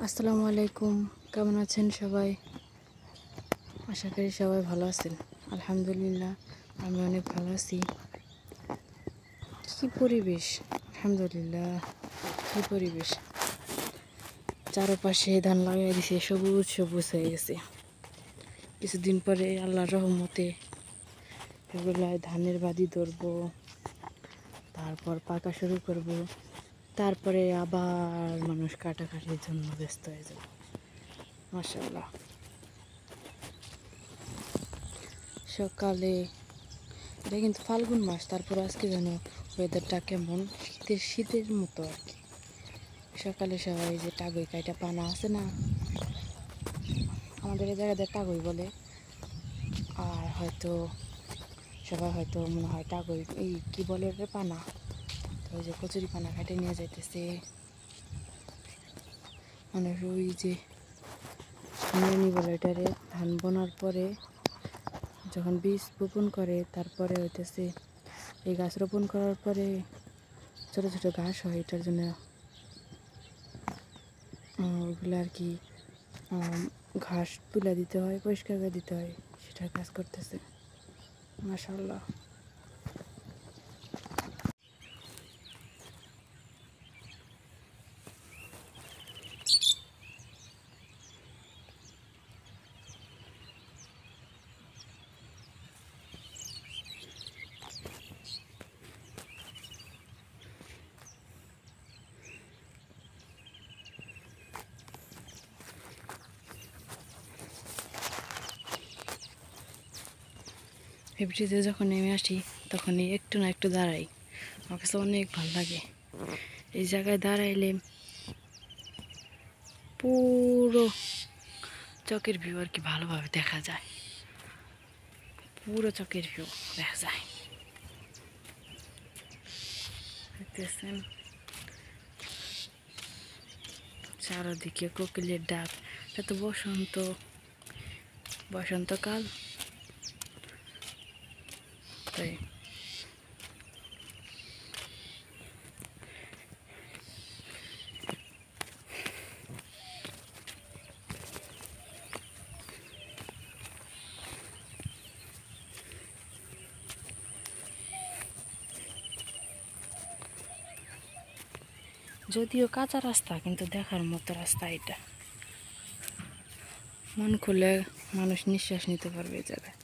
আসসালামু আলাইকুম, কেমন আছেন সবাই? আশা করি সবাই ভালো আছেন। আলহামদুলিল্লাহ, আমি অনেক ভালো আছি। কি পরিবেশ! আলহামদুলিল্লাহ, কি পরিবেশ! চারপাশে ধান লাগাই দিছে, সবুজ সবুজ হয়ে গেছে। কিছুদিন পরে আল্লাহর রহমতে এগুলায় ধানের বাদি ধরবো, তারপর পাকা শুরু করব, তারপরে আবার মানুষ কাটাকাটির জন্য ব্যস্ত হয়ে যাবে। মাশাআল্লাহ। সকালে এটা কিন্তু ফাল্গুন মাস, তারপর আজকে যেন ওয়েদারটা কেমন শীতের মতো আর কি। সকালে সবাই যে টাগই কাইটা পানা আছে না, আমাদের এই জায়গাতে টাগই বলে। আর হয়তো সবাই হয়তো মনে হয় টাগই এই কী বলে রে পানা, তো ওই যে কচুরি পানা কাটে নিয়ে যাইতেছে মানুষ। ওই যে নিয়ে বলে এটারে ধান বোনার পরে যখন বীজ বপন করে, তারপরে হইতেছে এই গাছ রোপণ করার পরে ছোটো ছোটো ঘাস হয়, এটার জন্য ওগুলো আর কি ঘাস তুলে দিতে হয়, পরিষ্কার করে দিতে হয়, সেটার কাজ করতেছে। মাশাআল্লাহ। ফেব্রুয়ারিতে যখন নেমে আসি তখনই একটু না একটু দাঁড়াই, আমার কাছে অনেক ভালো লাগে। এই জায়গায় দাঁড়াইলে পুরো চকের ভিউ আর কি ভালোভাবে দেখা যায়, পুরো চকের ভিউ দেখা যায়। দেখতেছেন চারদিকে কোকিলের ডাক, এটা তো বসন্তকাল, তাই যদিও কাঁচা রাস্তা, কিন্তু দেখার মতো রাস্তা এটা। মন খুলে মানুষ নিঃশ্বাস নিতে পারবে এই জায়গায়।